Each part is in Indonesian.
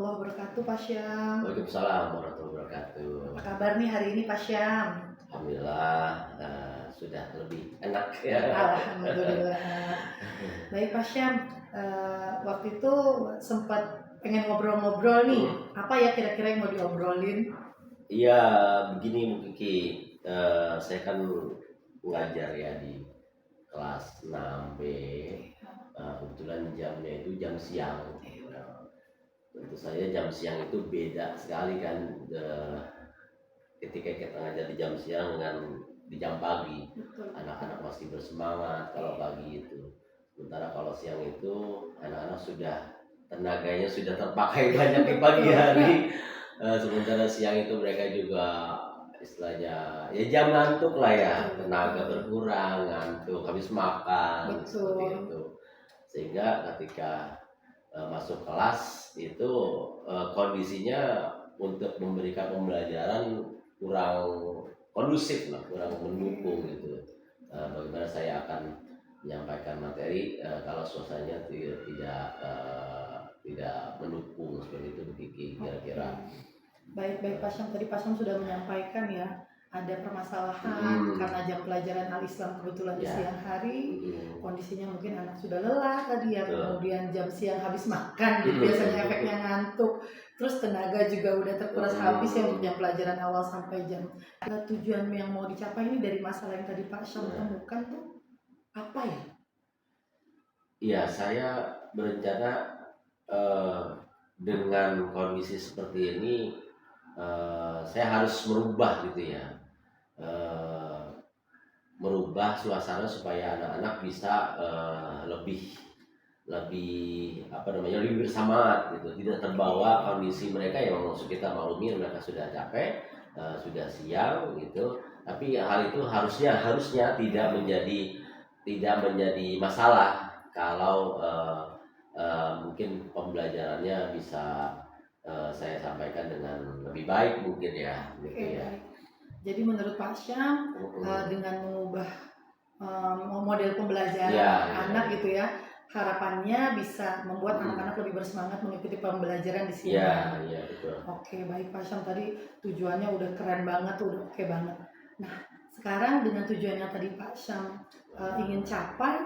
warahmatullahi wabarakatuh, Pak Syam. Waalaikumsalam warahmatullahi wabarakatuh. Apa kabar nih hari ini, Pak Syam? Alhamdulillah sudah lebih enak ya. Alhamdulillah. Baik, Pak Syam, waktu itu sempat pengen ngobrol-ngobrol nih. Apa ya kira-kira yang mau diobrolin? Iya, begini mungkin Ki. Saya kan ngajar ya di kelas 6B. Kebetulan jamnya itu jam siang. Tentu saja jam siang itu beda sekali kan ketika kita ngajar di jam siang dengan di jam pagi. Betul. Anak-anak masih bersemangat kalau pagi itu. Sementara kalau siang itu anak-anak sudah tenaganya sudah terpakai banyak di pagi hari. Sementara siang itu mereka juga istilahnya ya jam ngantuk lah ya, tenaga berkurang, ngantuk, habis makan. Betul. Seperti itu. Sehingga ketika masuk kelas itu kondisinya untuk memberikan pembelajaran kurang kondusif lah, kurang mendukung gitu. Bagaimana saya akan menyampaikan materi kalau suasananya tidak mendukung seperti itu Kiki kira-kira. Baik Pak Syam, tadi Pak Syam sudah menyampaikan ya ada permasalahan karena jam pelajaran Al-Islam kebetulan di siang hari, kondisinya mungkin anak sudah lelah tadi ya, kemudian jam siang habis makan gitu biasanya efeknya ngantuk, terus tenaga juga udah terkuras habis ya untuk jam pelajaran awal sampai jam. Tujuan yang mau dicapai ini dari masalah yang tadi Pak Syam temukan tuh apa ya? Iya, saya berencana dengan kondisi seperti ini saya harus merubah gitu ya, merubah suasana supaya anak-anak bisa lebih lebih bersemangat gitu, tidak terbawa kondisi mereka yang maksud kita maklumi mereka sudah capek, sudah siang gitu, tapi hal itu harusnya tidak menjadi masalah kalau mungkin pembelajarannya bisa saya sampaikan dengan lebih baik mungkin ya gitu ya. Jadi menurut Pak Syam dengan mengubah model pembelajaran anak gitu ya, harapannya bisa membuat anak-anak lebih bersemangat mengikuti pembelajaran di sini. Iya, betul. Oke, baik Pak Syam, tadi tujuannya udah keren banget, udah oke banget. Nah, sekarang dengan tujuan yang tadi Pak Syam ingin capai,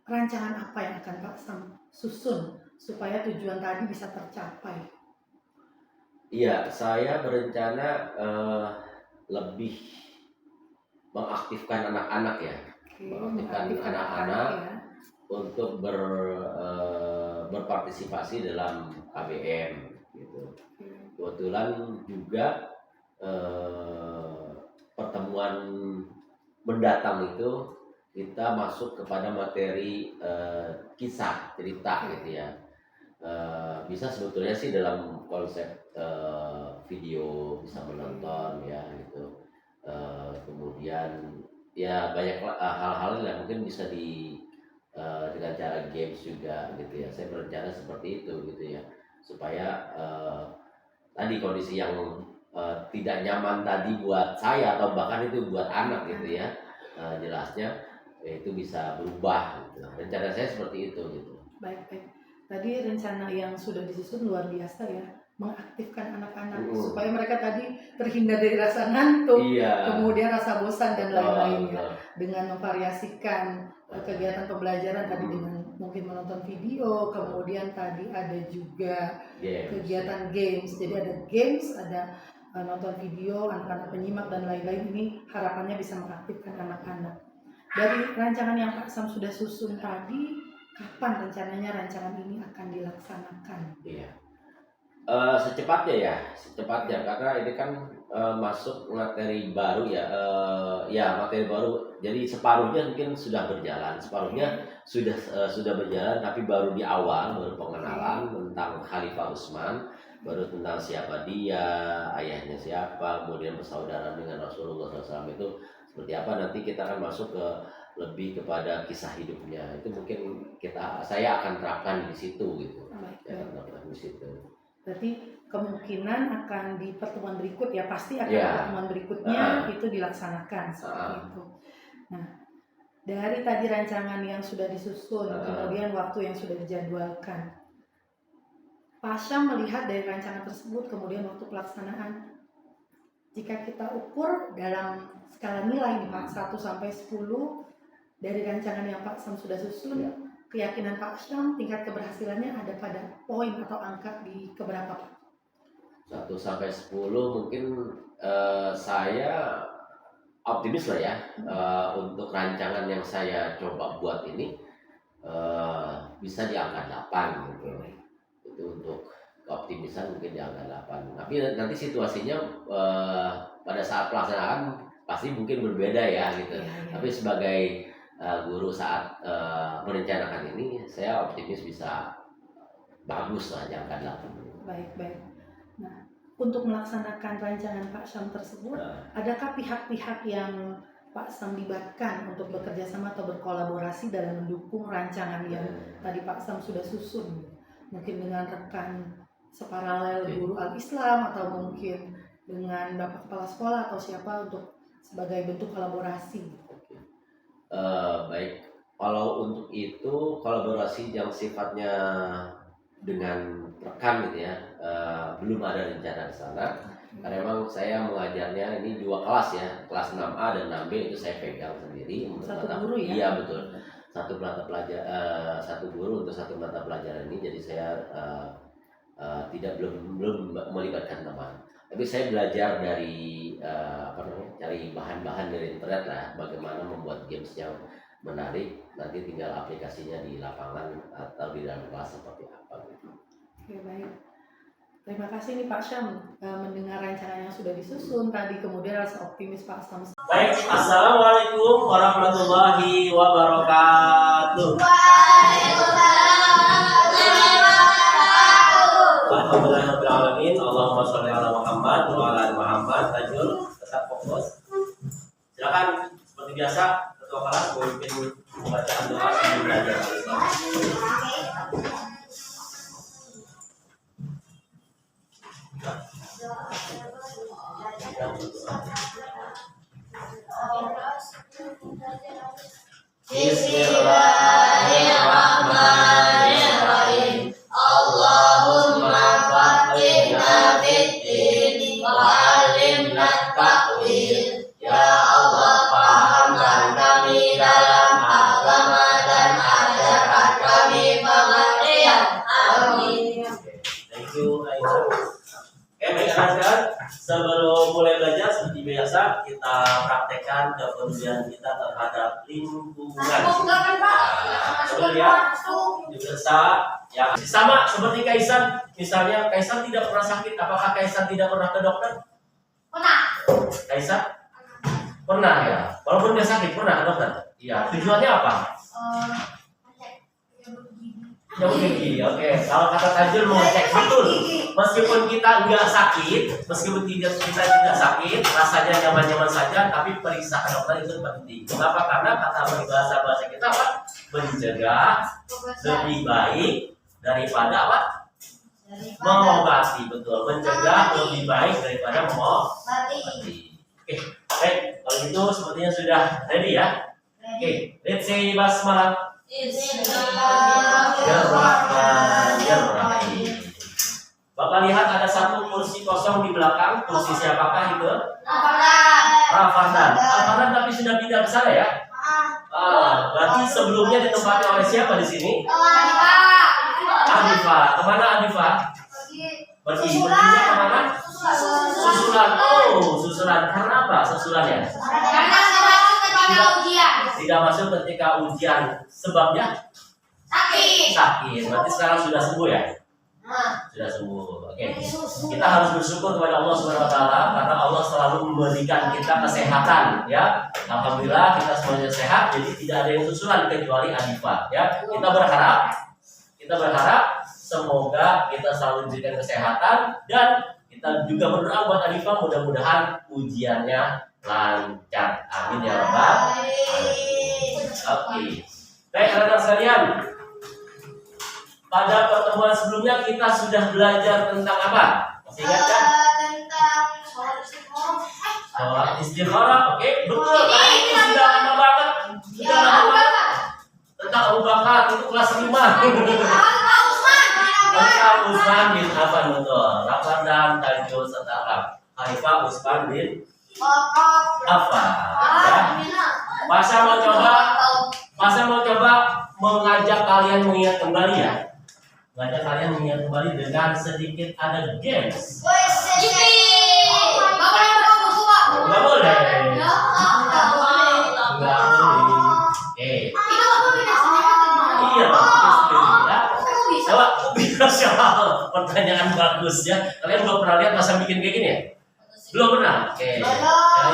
rancangan apa yang akan Pak Syam susun supaya tujuan tadi bisa tercapai? Iya, saya berencana lebih mengaktifkan anak-anak ya, mengaktifkan anak-anak untuk berpartisipasi dalam KBM gitu. Kebetulan juga pertemuan mendatang itu kita masuk kepada materi kisah cerita gitu ya. Bisa sebetulnya sih dalam konsep video bisa menonton ya gitu. Kemudian ya banyak hal-hal yang mungkin bisa dengan cara games juga gitu ya. Saya berencana seperti itu gitu ya, supaya tadi kondisi yang tidak nyaman tadi buat saya atau bahkan itu buat anak gitu ya, jelasnya itu bisa berubah gitu. Rencana saya seperti itu gitu. Baik. Tadi rencana yang sudah disusun luar biasa ya, mengaktifkan anak-anak supaya mereka tadi terhindar dari rasa ngantuk, kemudian rasa bosan dan lain-lainnya, dengan memvariasikan kegiatan pembelajaran tadi dengan mungkin menonton video, kemudian tadi ada juga kegiatan games. Jadi ada games, ada nonton video, anak-anak penyimak dan lain-lain. Ini harapannya bisa mengaktifkan anak-anak. Dari rancangan yang Pak Sam sudah susun tadi, kapan rencananya rancangan ini akan dilaksanakan? Iya, secepatnya karena ini kan masuk materi baru ya, materi baru. Jadi separuhnya mungkin sudah berjalan, separuhnya sudah berjalan, tapi baru di awal, baru pengenalan tentang Khalifah Utsman, baru tentang siapa dia, ayahnya siapa, kemudian persaudaraan dengan Rasulullah SAW itu seperti apa. Nanti kita akan masuk ke lebih kepada kisah hidupnya, itu mungkin saya akan terapkan di situ gitu. Di situ. Berarti kemungkinan akan di pertemuan berikut ya, pasti akan pertemuan berikutnya itu dilaksanakan seperti itu. Nah, dari tadi rancangan yang sudah disusun, kemudian waktu yang sudah dijadwalkan, Pak Syam melihat dari rancangan tersebut, kemudian waktu pelaksanaan, jika kita ukur dalam skala nilai nih Pak, 1 sampai 10 dari rancangan yang Pak Syam sudah susun, keyakinan Pak Syam tingkat keberhasilannya ada pada poin atau angka di keberapa Pak? 1 sampai 10 mungkin saya optimis lah ya, untuk rancangan yang saya coba buat ini bisa di angka 8 gitu. Itu untuk keoptimisan mungkin di angka 8. Tapi nanti situasinya pada saat pelaksanaan pasti mungkin berbeda ya gitu. Tapi sebagai guru saat merencanakan ini, saya optimis bisa bagus lah di angka 8. Baik. Nah, untuk melaksanakan rancangan Pak Syam tersebut, adakah pihak-pihak yang Pak Syam libatkan untuk bekerja sama atau berkolaborasi dalam mendukung rancangan yang tadi Pak Syam sudah susun? Mungkin dengan rekan separalel guru Al-Islam, atau mungkin dengan Bapak Kepala Sekolah atau siapa untuk sebagai bentuk kolaborasi? Baik, kalau untuk itu kolaborasi yang sifatnya dengan rekan gitu ya, belum ada rencana di sana. Karena memang saya mengajarnya ini 2 kelas ya, kelas 6A dan 6B itu saya pegang sendiri. Satu guru ya? Iya betul, satu guru untuk satu mata pelajaran ini. Jadi saya belum melibatkan teman. Tapi saya belajar dari cari bahan-bahan dari internet lah, bagaimana membuat games yang menarik. Nanti tinggal aplikasinya di lapangan atau di dalam kelas seperti apa gitu. Oke, baik. Terima kasih nih Pak Syam mendengar rancangan yang sudah disusun tadi, kemudian rasa optimis Pak Syam. Baik, assalamualaikum warahmatullahi wabarakatuh. Alhamdulillahirrahmanirrahim. Allahumma sholli ala Muhammad wa ala ali Muhammad. Tajul, tetap fokus. Silakan seperti biasa ketua kelas memimpin bacaan doa sebelum belajar. Bismillahirrahmanirrahim. Allahumma faqihna fid-din wa 'allimna ta'wil. Ya Allah, pahamkan kami dalam agama dan ajarkan kami pengertian. Amin. Thank you, Aisyah. Oke, baik anak-anak, sebelum mulai belajar seperti biasa kita praktekkan kepedulian kita terhadap lingkungan. Kemudian juga ya sama seperti Kaisan, misalnya Kaisan tidak pernah sakit, apakah Kaisan tidak pernah ke dokter? Pernah. Kaisan pernah ya, walaupun dia sakit pernah ke dokter. Iya, tujuannya apa? Jauh gigi, oke. Kalau kata Tajul mau cek betul, meskipun kita nggak sakit, meskipun kita tidak sakit, rasanya nyaman-nyaman saja, tapi periksa ke dokter itu penting. Kenapa? Karena kata bahasa kita apa? Mencegah lebih baik daripada apa? Mengobati, betul. Mencegah lebih baik daripada mengobati. Oke, baik. Kalau itu sepertinya sudah ready ya. Oke, let's say basmalah. Bismillahirrahmanirrahim. Bapak lihat ada satu kursi kosong di belakang. Kursi siapakah itu? Rafadan. Rafadan tapi sudah pindah ke sana ya? Berarti sebelumnya ditempati oleh siapa di sini? Adifa. Kemana Adifa? Perginya kemana? Susulan. Oh, susulan. Karena apa susulannya? Tidak masuk ketika ujian. Sebabnya? Sakit. Berarti sekarang sudah sembuh ya? Sudah sembuh. Oke. Kita harus bersyukur kepada Allah Subhanahu wa taala karena Allah selalu memberikan kita kesehatan ya. Alhamdulillah kita semuanya sehat, jadi tidak ada yang susulan kecuali Adifa ya. Kita berharap semoga kita selalu diberikan kesehatan, dan kita juga berdoa buat Adifa mudah-mudahan ujiannya lancar. Amin ya rabbal alamin. Oke. Baik anak-anak sekalian, pada pertemuan sebelumnya kita sudah belajar tentang apa? Masih ingat kan? Tentang Sholat istikharah. Oke, betul. Itu sudah lama banget. Sudah lama banget. Tentang Abu Bakar itu kelas 5. Haifah Usman bin Affan, betul. Rafan dan Tajul serta Haifah Usman bin Affan. Ya. Masa mau coba mengajak kalian mengingat kembali ya. Mengajak kalian mengingat kembali dengan sedikit ada games. Enggak boleh. Enggak boleh. Oke. Iya, bikin sendiri ya. Coba pertanyaan bagus ya. Kalian belum pernah lihat masa bikin kayak gini ya? Belum pernah. Oke. Ya,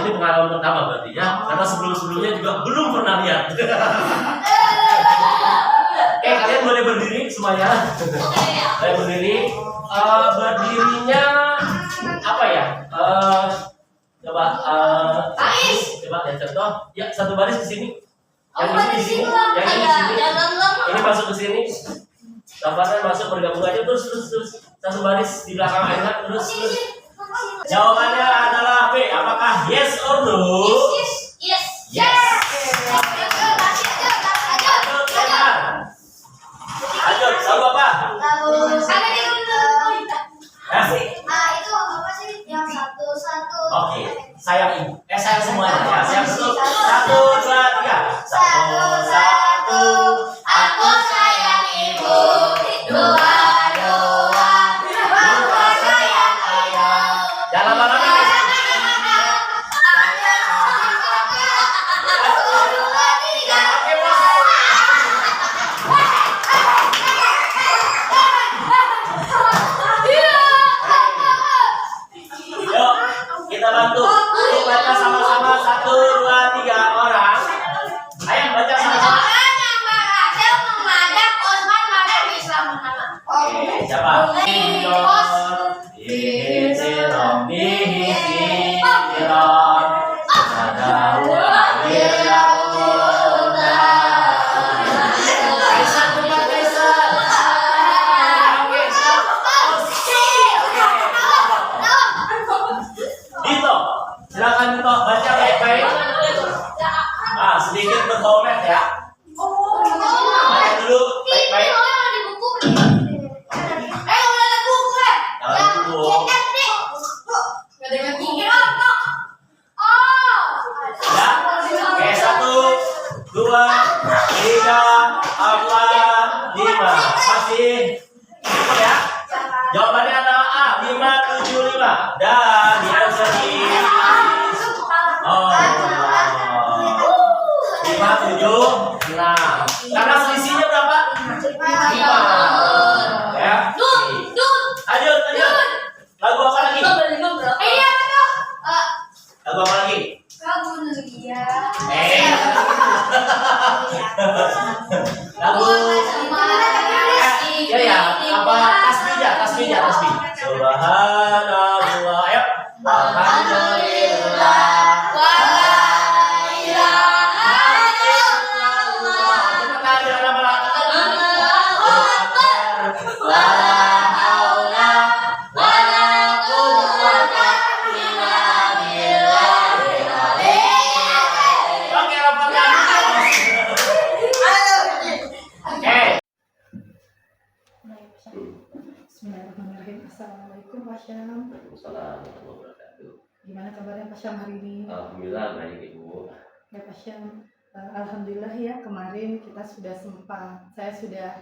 ini pengalaman pertama berarti ya. Karena sebelum-sebelumnya juga belum pernah lihat. Oke, kalian boleh berdiri semuanya. Kalian berdiri. Berdirinya apa ya? Coba lihat contoh. Ya, satu baris di sini. Yang ini di sini, yang ini di sini. Ini masuk ke sini. Tamparan masuk bergabung aja terus. Satu baris di belakang Ainat terus. Jawabannya adalah B. Apakah yes or no? Yes. Lanjut, tahu apa? Oke, sayang semuanya ya. Sayang satu, dua, tiga. Satu. Aku sayang ibu. Dua sayang ayah. Jangan lama-lama nih. Oke, bos. Yuk, kita bantu. Yuk, baca sama-sama 1, 2, 3 orang. Ayo baca sama-sama. Oke, siapa? Dito, silakan Dito baca baik-baik. Sedikit berkomen ya. Baca dulu baik-baik. Jangan dulu. Ya. Oke, 1, 2, 3, 4, 5. Masih cukup ya. Jawabannya adalah A, 575. Dan di answer is 576. Karena selisihnya berapa? 5. Ya. Lanjut. Lagu apa lagi? Lagu apa lagi? Lagu ya. Apa tasbih. Subhanallah. Ayo. Alhamdulillah. Bismillahirrahmanirrahim. Assalamualaikum Pak Syam. Waalaikumsalam warahmatullahi wabarakatuh. Gimana kabarnya Pak Syam hari ini? Alhamdulillah baik Ibu. Ya Pak Syam, alhamdulillah ya kemarin kita sudah sempat, saya sudah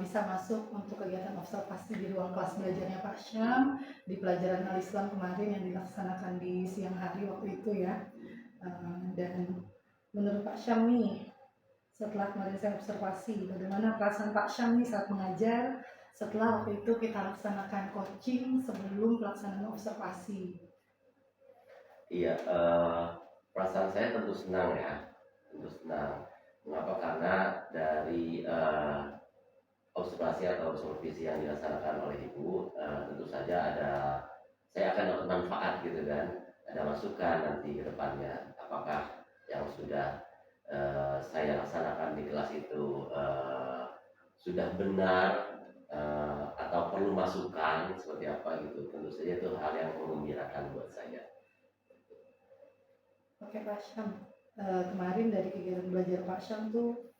bisa masuk untuk kegiatan observasi di ruang kelas belajarnya Pak Syam di pelajaran Al-Islam kemarin yang dilaksanakan di siang hari waktu itu ya. Dan menurut Pak Syam nih, setelah kemarin saya observasi, bagaimana perasaan Pak Syam nih saat mengajar setelah waktu itu kita laksanakan coaching sebelum pelaksanaan observasi? Iya, perasaan saya tentu senang ya, tentu senang. Mengapa? Karena dari observasi atau supervisi yang dilaksanakan oleh Ibu, tentu saja saya akan dapat manfaat gitu kan, ada masukan nanti ke depannya. Apakah yang sudah saya laksanakan di kelas itu sudah benar atau perlu masukan seperti apa gitu, tentu saja itu hal yang menggembirakan buat saya. Oke Pak Syam, kemarin dari kegiatan belajar Pak Syam tuh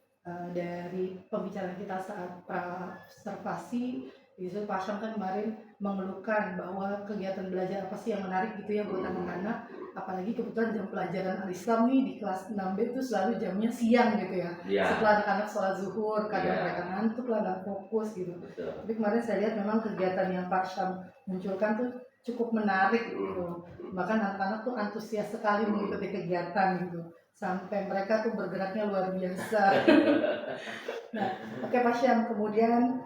dari pembicaraan kita saat praservasi, itu Pak Syam kan kemarin mengeluhkan bahwa kegiatan belajar apa sih yang menarik gitu ya buat anak-anak, apalagi kebetulan jam pelajaran Al-Islam nih di kelas 6B itu selalu jamnya siang gitu ya. Setelah anak-anak sholat zuhur, kadang mereka ngantuk lah, nggak fokus gitu. Tapi kemarin saya lihat memang kegiatan yang Pak Syam munculkan tuh cukup menarik gitu. Bahkan anak-anak tuh antusias sekali mengikuti kegiatan gitu. Sampai mereka tuh bergeraknya luar biasa. Nah, oke Pak Syam, kemudian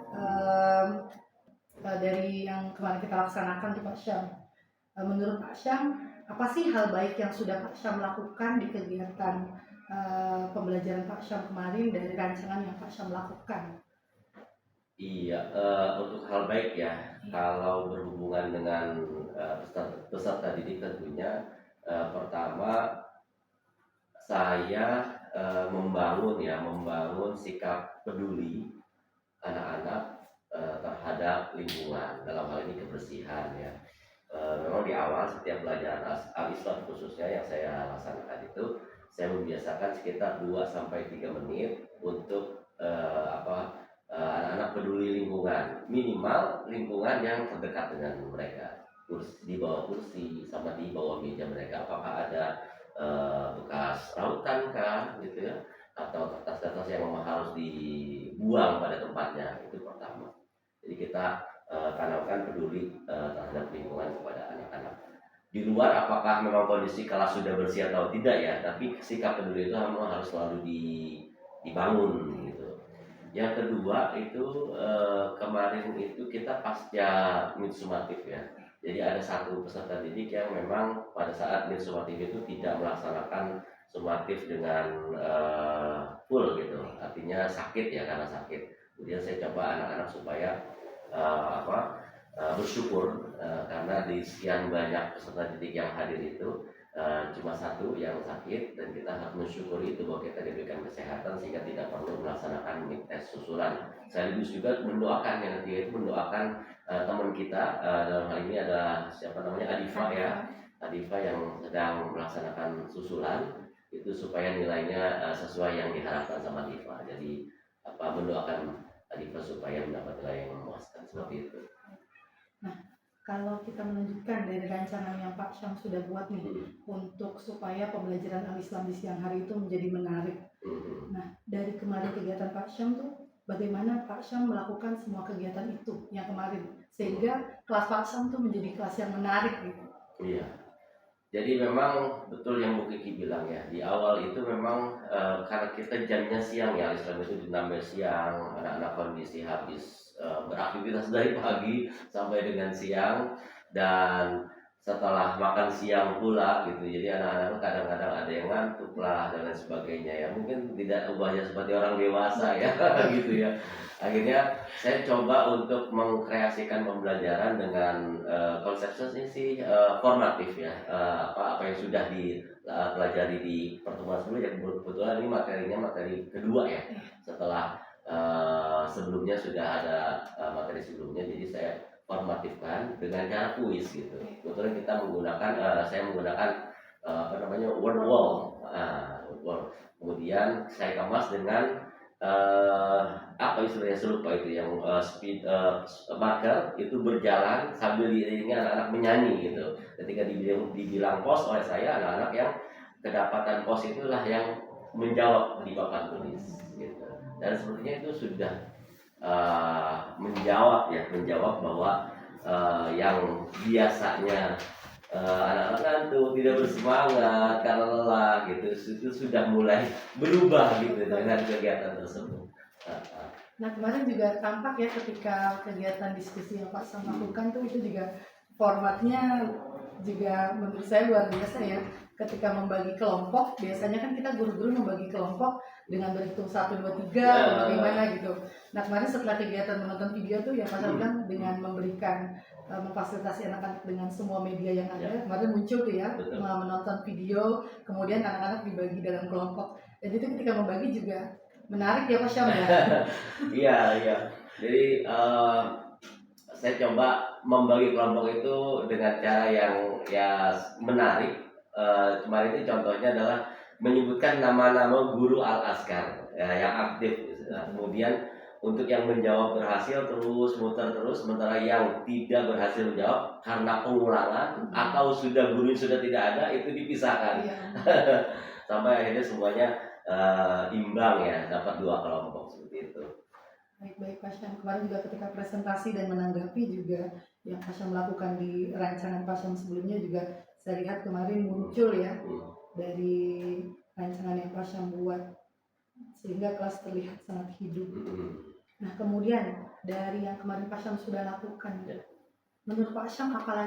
dari yang kemarin kita laksanakan tuh Pak Syam, menurut Pak Syam, apa sih hal baik yang sudah Pak Syam lakukan di kegiatan pembelajaran Pak Syam kemarin dari rancangan yang Pak Syam lakukan? Iya, untuk hal baik ya, kalau berhubungan dengan peserta didik tentunya pertama saya membangun sikap peduli anak-anak terhadap lingkungan, dalam hal ini kebersihan ya. Memang di awal setiap pelajaran Al-Islam khususnya yang saya laksanakan itu, saya membiasakan sekitar 2-3 menit untuk anak-anak peduli lingkungan, minimal lingkungan yang terdekat dengan mereka, di bawah kursi sama di bawah meja mereka, apakah ada bekas rautan kah gitu ya, atau kertas-kertas yang memang harus dibuang pada tempatnya, itu pertama. Jadi kita tanamkan peduli terhadap lingkungan kepada anak-anak. Di luar apakah memang kondisi kelas sudah bersih atau tidak ya, tapi sikap peduli itu memang harus selalu dibangun gitu. Yang kedua itu kemarin itu kita pasca mid sumatif ya. Jadi ada satu peserta didik yang memang pada saat mid sumatif itu tidak melaksanakan sumatif dengan full gitu. Artinya sakit ya, karena sakit. Kemudian saya coba anak-anak supaya bersyukur karena di sekian banyak peserta didik yang hadir itu cuma satu yang sakit, dan kita harus mensyukuri itu bahwa kita diberikan kesehatan sehingga tidak perlu melaksanakan tes susulan. Sekaligus juga mendoakan yang ketiga itu mendoakan teman kita, dalam hal ini adalah siapa namanya, Adifa ya, Adifa yang sedang melaksanakan susulan itu supaya nilainya sesuai yang diharapkan sama Adifa. Jadi mendoakan Adifa supaya mendapat nilai yang memuaskan seperti itu. Nah, kalau kita menunjukkan dari rancangan yang Pak Syam sudah buat nih untuk supaya pembelajaran Al-Islam di siang hari itu menjadi menarik. Nah, dari kemarin kegiatan Pak Syam tuh bagaimana Pak Syam melakukan semua kegiatan itu yang kemarin sehingga kelas Pak Syam tuh menjadi kelas yang menarik gitu. Iya. Jadi memang betul yang Bu Kiki bilang ya, di awal itu memang karena kita jamnya siang ya, Islam itu ditambah siang, anak-anak kondisi habis beraktivitas dari pagi sampai dengan siang, dan setelah makan siang pula gitu, jadi anak-anak kadang-kadang ada yang ngantuk lah dan lain sebagainya ya, mungkin tidak ubahnya seperti orang dewasa ya gitu ya. Akhirnya saya coba untuk mengkreasikan pembelajaran dengan konsepnya sih formatif ya, apa yang sudah dipelajari di pertemuan sebelumnya. Kebetulan ini materinya materi kedua ya, setelah sebelumnya sudah ada materi sebelumnya, jadi saya formatifkan dengan cara kuis gitu. Kebetulan kita menggunakan saya menggunakan word wall. Kemudian saya kemas dengan apa istilahnya, saya lupa itu, yang speed marker itu berjalan sambil diiringi anak-anak menyanyi gitu. Ketika dibilang pos oleh saya, anak-anak yang kedapatan pos itulah yang menjawab di papan tulis gitu. Dan sepertinya itu sudah menjawab bahwa yang biasanya anak-anak ngantuk, tidak bersemangat karena lelah gitu, itu sudah mulai berubah gitu dengan kegiatan tersebut. Nah, kemarin juga tampak ya ketika kegiatan diskusi yang Pak Syam lakukan tuh, itu juga formatnya juga menurut saya luar biasa ya. Ketika membagi kelompok, biasanya kan kita guru-guru membagi kelompok dengan berhitung 1, 2, 3 atau bagaimana gitu. Nah, kemarin setelah kegiatan menonton video tuh ya Pak Syam bilang dengan memberikan memfasilitasi anak-anak dengan semua media yang ada. Kemarin muncul tuh ya, menonton video, kemudian anak-anak dibagi dalam kelompok. Dan itu ketika membagi juga menarik ya Pak Syam ya. Iya. Jadi saya coba membagi kelompok itu dengan cara yang ya menarik. Kemarin itu contohnya adalah menyebutkan nama-nama guru Al-Azkar. ya, yang aktif. Nah, kemudian untuk yang menjawab berhasil terus muter terus, sementara yang tidak berhasil menjawab karena pengulangan atau guru sudah tidak ada, itu dipisahkan. Iya. Sampai akhirnya semuanya imbang ya, dapat 2 kelompok seperti itu. Baik Pak Syam, kemarin juga ketika presentasi dan menanggapi juga yang Pak Syam lakukan di rancangan Pak Syam sebelumnya juga saya lihat kemarin muncul ya dari rancangan yang Pak Syam buat, sehingga kelas terlihat sangat hidup. Nah kemudian dari yang kemarin Pak Syam sudah lakukan, menurut Pak Syam apalagi